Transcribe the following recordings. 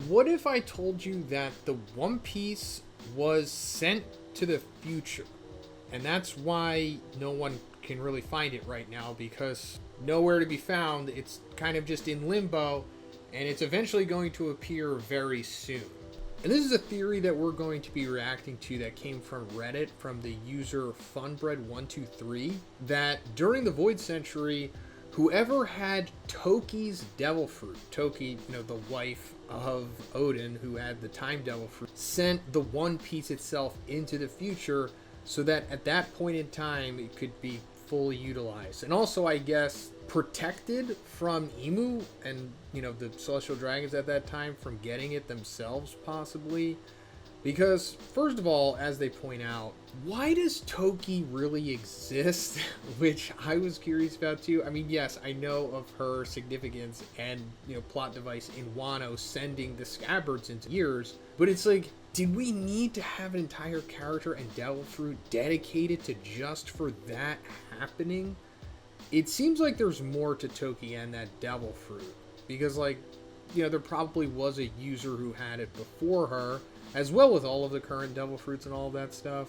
What if I told you that the One Piece was sent to the future? And that's why no one can really find it right now, because nowhere to be found. It's kind of just in limbo, and it's eventually going to appear very soon. And this is a theory that we're going to be reacting to that came from Reddit, from the user funbread123, that during the Void Century, whoever had Toki's Devil Fruit, Toki, the wife of Odin, who had the Time Devil Fruit, sent the One Piece itself into the future so that at that point in time it could be fully utilized. And also, I guess, protected from Emu and, the Celestial Dragons at that time from getting it themselves, possibly. Because, first of all, as they point out, why does Toki really exist? Which I was curious about too. I mean, yes, I know of her significance and, plot device in Wano sending the scabbards into years, but it's like, did we need to have an entire character and Devil Fruit dedicated to just for that happening? It seems like there's more to Toki and that Devil Fruit, because, there probably was a user who had it before her, as well with all of the current Devil Fruits and all of that stuff,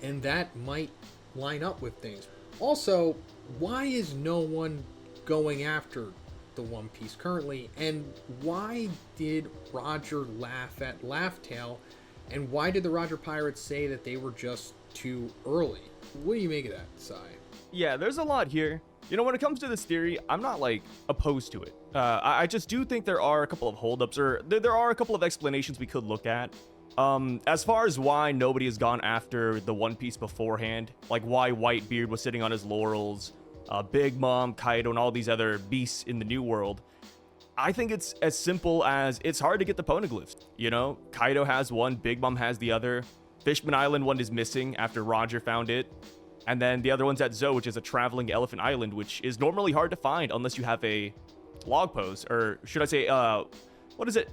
and that might line up with things. Also, why is no one going after the One Piece currently, and why did Roger laugh at Laughtail, and why did the Roger Pirates say that they were just too early? What do you make of that, Sai? Yeah, there's a lot here. When it comes to this theory, I'm not, opposed to it. I just do think there are a couple of holdups, or there are a couple of explanations we could look at. As far as why nobody has gone after the One Piece beforehand, like why Whitebeard was sitting on his laurels, Big Mom, Kaido, and all these other beasts in the New World, I think it's as simple as it's hard to get the Poneglyphs. Kaido has one, Big Mom has the other. Fishman Island one is missing after Roger found it. And then the other one's at Zou, which is a traveling elephant island, which is normally hard to find unless you have a log pose, or should I say,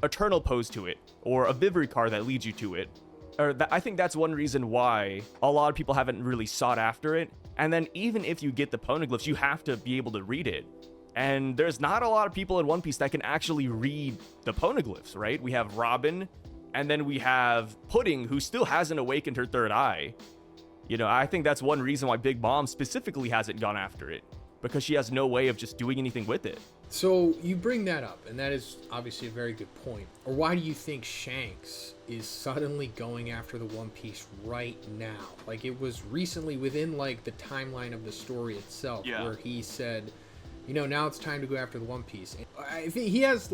eternal pose to it, or a Vivery card that leads you to it. I think that's one reason why a lot of people haven't really sought after it. And then even if you get the Poneglyphs, you have to be able to read it. And there's not a lot of people in One Piece that can actually read the Poneglyphs, right? We have Robin, and then we have Pudding, who still hasn't awakened her third eye. I think that's one reason why Big Mom specifically hasn't gone after it, because she has no way of just doing anything with it. So you bring that up, and that is obviously a very good point. Or why do you think Shanks is suddenly going after the One Piece right now? Like, it was recently within, the timeline of the story itself, where he said, now it's time to go after the One Piece. And I think he has,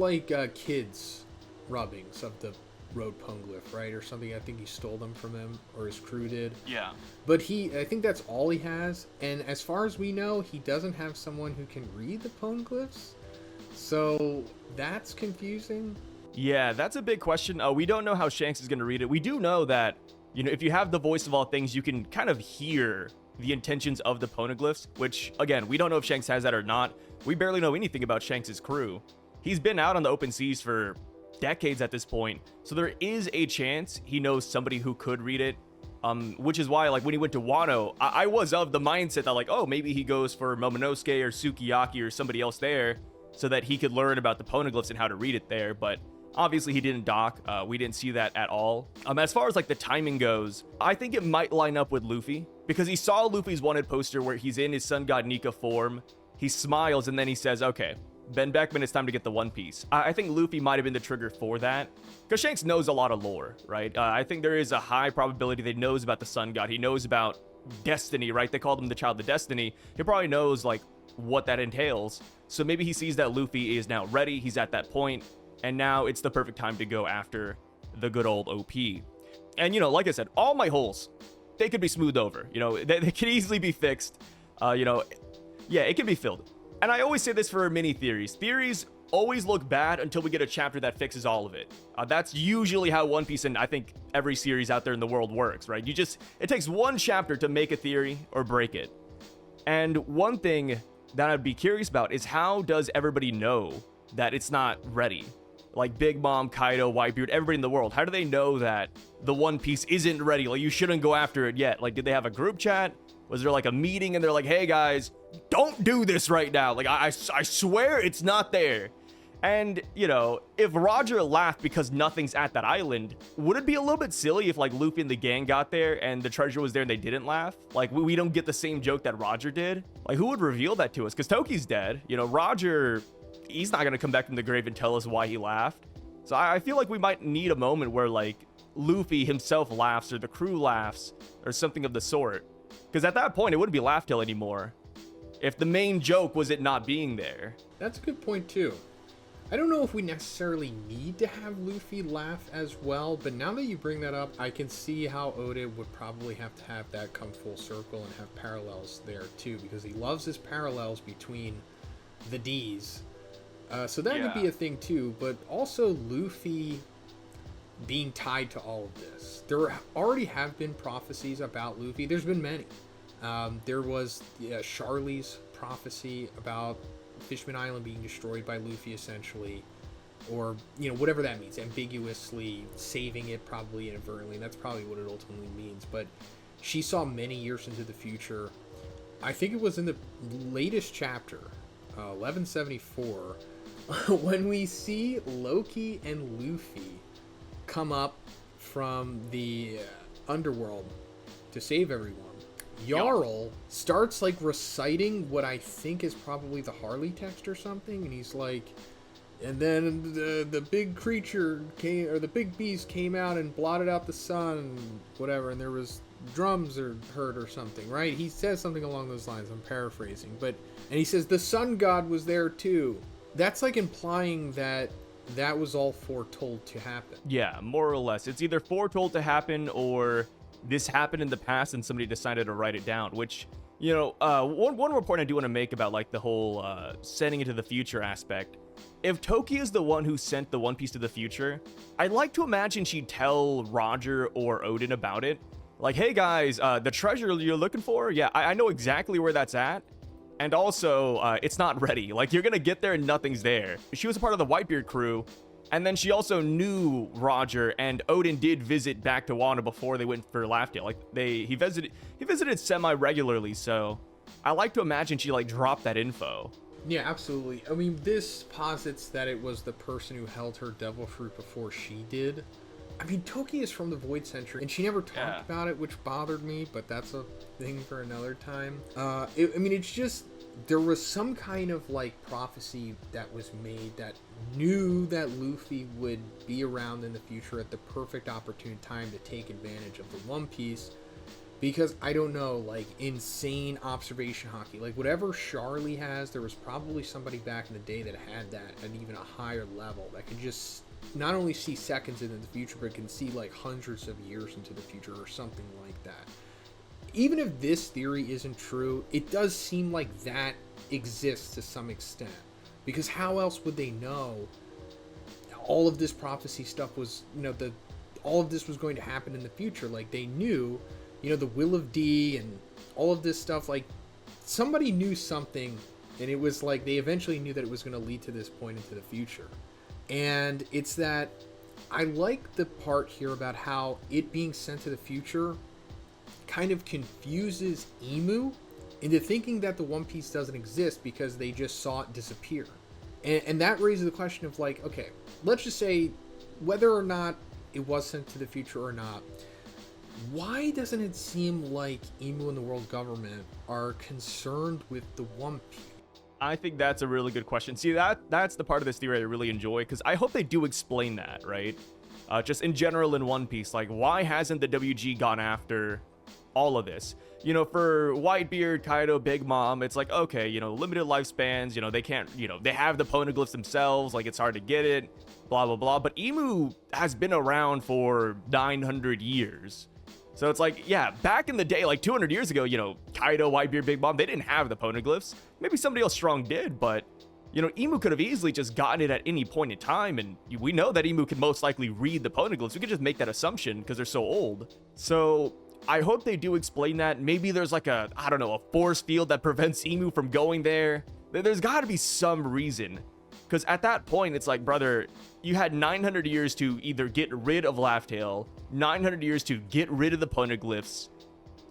kids rubbings of the Road Poneglyph, right? Or something. I think he stole them from him, or his crew did. Yeah. But I think that's all he has. And as far as we know, he doesn't have someone who can read the Poneglyphs. So that's confusing. Yeah, that's a big question. We don't know how Shanks is going to read it. We do know that, if you have the voice of all things, you can kind of hear the intentions of the Poneglyphs, which, again, we don't know if Shanks has that or not. We barely know anything about Shanks' crew. He's been out on the open seas for decades at this point, so there is a chance he knows somebody who could read it, which is why, when he went to Wano, I was of the mindset that, maybe he goes for Momonosuke or Sukiyaki or somebody else there, so that he could learn about the Poneglyphs and how to read it there, but obviously he didn't dock. We didn't see that at all. As far as, the timing goes, I think it might line up with Luffy, because he saw Luffy's wanted poster where he's in his Sun God Nika form, he smiles, and then he says, okay, Ben Beckman, it's time to get the One Piece. I think Luffy might have been the trigger for that, because Shanks knows a lot of lore, right? I think there is a high probability that he knows about the Sun God. He knows about destiny, right? They called him the Child of Destiny. He probably knows, what that entails. So maybe he sees that Luffy is now ready. He's at that point, and now it's the perfect time to go after the good old OP. And, like I said, all my holes, they could be smoothed over. They could easily be fixed. Yeah, it can be filled. And I always say this for mini theories. Theories always look bad until we get a chapter that fixes all of it. That's usually how One Piece and I think every series out there in the world works, right? It takes one chapter to make a theory or break it. And one thing that I'd be curious about is, how does everybody know that it's not ready? Like Big Mom, Kaido, Whitebeard, everybody in the world. How do they know that the One Piece isn't ready? You shouldn't go after it yet. Did they have a group chat? Was there a meeting and they're like, hey guys, don't do this right now. I swear it's not there. And, you know, if Roger laughed because nothing's at that island, would it be a little bit silly if, like, Luffy and the gang got there and the treasure was there and they didn't laugh? Like, we don't get the same joke that Roger did? Like, who would reveal that to us? Because Toki's dead. You know, Roger, he's not going to come back from the grave and tell us why he laughed. So I feel like we might need a moment where, like, Luffy himself laughs or the crew laughs or something of the sort. Because at that point, it wouldn't be Laugh Tale anymore if the main joke was it not being there. That's a good point, too. I don't know if we necessarily need to have Luffy laugh as well, but now that you bring that up, I can see how Oda would probably have to have that come full circle and have parallels there too, because he loves his parallels between the D's. So that would be a thing too, but also Luffy being tied to all of this. There already have been prophecies about Luffy. There's been many. There was Charlie's prophecy about Fishman Island being destroyed by Luffy, essentially, or, you know, whatever that means, ambiguously saving it, probably inadvertently. That's probably what it ultimately means. But she saw many years into the future. I think it was in the latest chapter, 1174, when we see Loki and Luffy come up from the underworld to save everyone. Jarl starts, like, reciting what I think is probably the Harley text or something, and he's like, and then the big creature came, or the big beast came out and blotted out the sun, whatever, and there was drums or heard or something, right? He says something along those lines. I'm paraphrasing, and he says the sun god was there too. That's like implying that that was all foretold to happen. Yeah, more or less. It's either foretold to happen or this happened in the past and somebody decided to write it down, which, you know, one more point I do want to make about, like, the whole sending into the future aspect. If Toki is the one who sent the One Piece to the future, I'd like to imagine she'd tell Roger or Odin about it. Like, hey guys, the treasure you're looking for, yeah, I know exactly where that's at. And also, it's not ready. Like, you're gonna get there and nothing's there. She was a part of the Whitebeard crew, and then she also knew Roger, and Odin did visit back to Wano before they went for Laugh Tale. Like, he visited semi-regularly, so I like to imagine she, like, dropped that info. Yeah, absolutely. I mean, this posits that it was the person wwho held her devil fruit before she did. I mean, Toki is from the Void Century, and she never talked about it, which bothered me, but that's a thing for another time. I mean, it's just, there was some kind of, like, prophecy that was made that knew that Luffy would be around in the future at the perfect opportune time to take advantage of the One Piece. Because, I don't know, like, insane observation hockey. Like, whatever Charlie has, there was probably somebody back in the day that had that at even a higher level that could just not only see seconds into the future, but can see, like, hundreds of years into the future or something like that. Even if this theory isn't true, it does seem like that exists to some extent. Because how else would they know all of this prophecy stuff was, you know, all of this was going to happen in the future? Like, they knew, you know, the Will of D and all of this stuff, like, somebody knew something, and it was like they eventually knew that it was going to lead to this point into the future. And it's that I like the part here about how it being sent to the future kind of confuses Emu into thinking that the One Piece doesn't exist because they just saw it disappear. And that raises the question of, like, okay, let's just say whether or not it was sent to the future or not, why doesn't it seem like Emu and the world government are concerned with the One Piece? I think that's a really good question. See, that's the part of this theory I really enjoy, because I hope they do explain that, right? Just in general in One Piece, like, why hasn't the WG gone after all of this? You know, for Whitebeard, Kaido, Big Mom, it's like, okay, you know, limited lifespans, you know, they can't, you know, they have the Poneglyphs themselves, like, it's hard to get it, blah, blah, blah. But Emu has been around for 900 years. So it's like, yeah, back in the day, like 200 years ago, you know, Kaido, Whitebeard, Big Mom, they didn't have the Poneglyphs. Maybe somebody else strong did, but, you know, Emu could have easily just gotten it at any point in time, and we know that Emu can most likely read the Poneglyphs. We could just make that assumption because they're so old. So I hope they do explain that. Maybe there's like a, I don't know, a force field that prevents Emu from going there. There's got to be some reason. Because at that point, it's like, brother, you had 900 years to either get rid of Laugh Tale, 900 years to get rid of the Poneglyphs,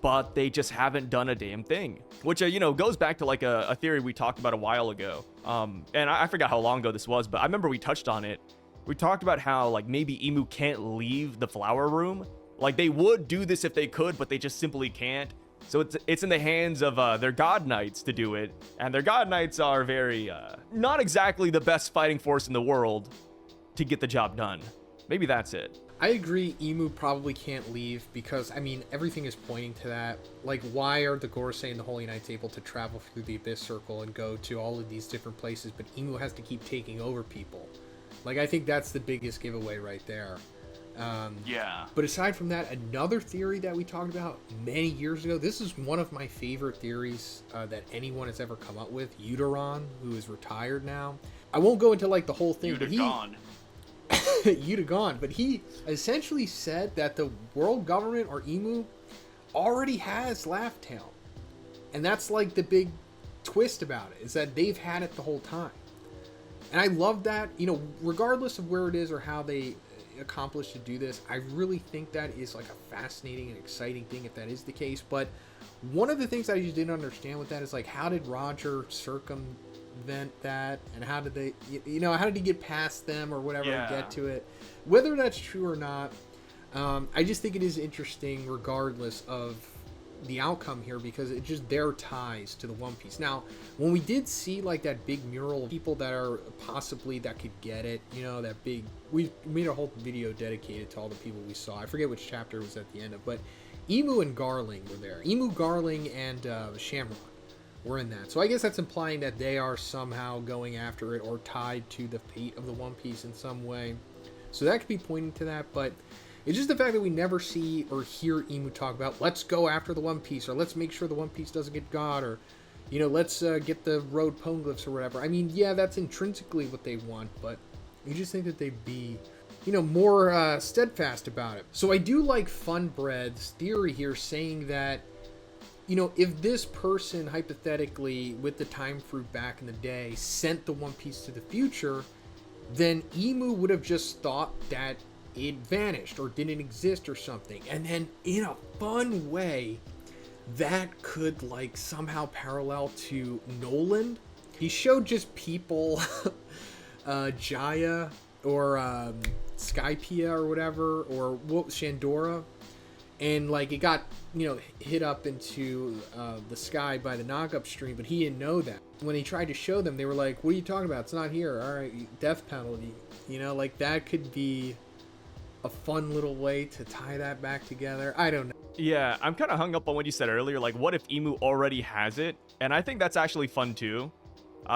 but they just haven't done a damn thing, which you know, goes back to like a theory we talked about a while ago. And I forgot how long ago this was, but I remember we touched on it. We talked about how like maybe Imu can't leave the flower room. Like they would do this if they could, but they just simply can't. So it's in the hands of their god knights to do it, and their god knights are very not exactly the best fighting force in the world to get the job done. Maybe that's it. I agree, Imu probably can't leave because, I mean, everything is pointing to that. Like, why are the Gorosei and the Holy Knights able to travel through the Abyss Circle and go to all of these different places, but Imu has to keep taking over people? Like, I think that's the biggest giveaway right there. Yeah. But aside from that, another theory that we talked about many years ago, this is one of my favorite theories that anyone has ever come up with, Uteron, who is retired now. I won't go into, like, the whole thing, but Utegon, but he essentially said that the world government, or Imu, already has Laugh Tale. And that's like the big twist about it, is that they've had it the whole time. And I love that, you know, regardless of where it is or how they accomplished to do this, I really think that is like a fascinating and exciting thing if that is the case. But one of the things I just didn't understand with that is, like, how did Roger circumvent that, and how did they, you know, how did he get past them or whatever and get to it? Whether that's true or not, I just think it is interesting regardless of the outcome here, because it just their ties to the One Piece. Now, when we did see like that big mural of people that are possibly that could get it, you know, that big, we made a whole video dedicated to all the people we saw. I forget which chapter it was at the end of, but Emu and Garling were there. Emu, Garling, and Shamrock were in that. So I guess that's implying that they are somehow going after it or tied to the fate of the One Piece in some way. So that could be pointing to that, but it's just the fact that we never see or hear Imu talk about, let's go after the One Piece, or let's make sure the One Piece doesn't get got, or, you know, let's get the road Poneglyphs or whatever. I mean, yeah, that's intrinsically what they want, but you just think that they'd be, you know, more steadfast about it. So I do like Funbread's theory here, saying that, you know, if this person, hypothetically, with the time fruit back in the day, sent the One Piece to the future, then Imu would have just thought that it vanished or didn't exist or something. And then in a fun way, that could like somehow parallel to Noland. He showed just people, Jaya or Skypia or whatever, or Shandora, and like it got, you know, hit up into the sky by the knock-up stream, but he didn't know that. When he tried to show them, they were like, what are you talking about? It's not here. All right, death penalty. You know, like that could be a fun little way to tie that back together. I don't know. Yeah, I'm kind of hung up on what you said earlier. Like, what if Imu already has it? And I think that's actually fun too,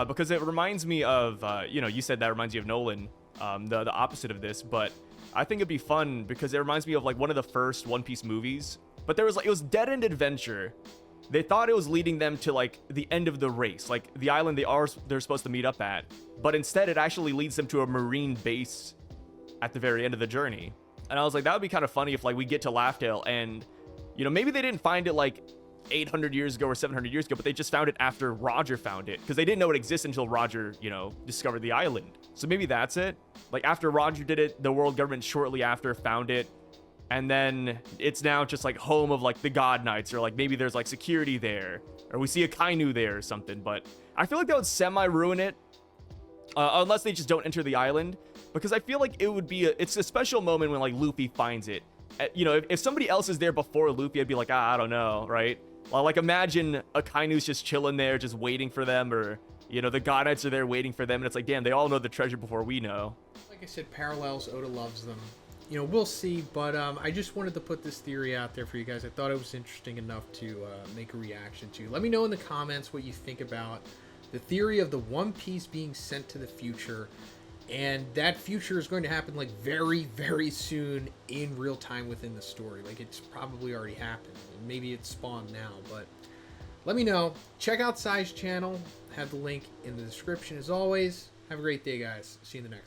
because it reminds me of, you know, you said that reminds you of Nolan, the opposite of this. But I think it'd be fun because it reminds me of like one of the first One Piece movies. But there was like, it was Dead End Adventure. They thought it was leading them to like the end of the race, like the island they're supposed to meet up at. But instead, it actually leads them to a marine base at the very end of the journey. And I was like, that would be kind of funny if like we get to Laugh Tale and, you know, maybe they didn't find it like 800 years ago or 700 years ago, but they just found it after Roger found it, because they didn't know it existed until Roger, you know, discovered the island. So maybe that's it. Like after Roger did it, the world government shortly after found it, and then it's now just like home of like the God Knights, or like maybe there's like security there, or we see a Kainu there or something. But I feel like that would semi-ruin it, unless they just don't enter the island. Because I feel like it would be it's a special moment when like Luffy finds it. You know, if somebody else is there before Luffy, I'd be like, I don't know, right? Well, like imagine a Kainu's just chilling there, just waiting for them, or, you know, the God Knights are there waiting for them, and it's like, damn, they all know the treasure before we know. Like I said, parallels, Oda loves them. You know, we'll see, but I just wanted to put this theory out there for you guys. I thought it was interesting enough to make a reaction to. Let me know in the comments what you think about the theory of the One Piece being sent to the future. And that future is going to happen like very, very soon in real time within the story. Like it's probably already happened. Maybe it's spawned now, but let me know. Check out Sai's channel. Have the link in the description as always. Have a great day, guys. See you in the next one.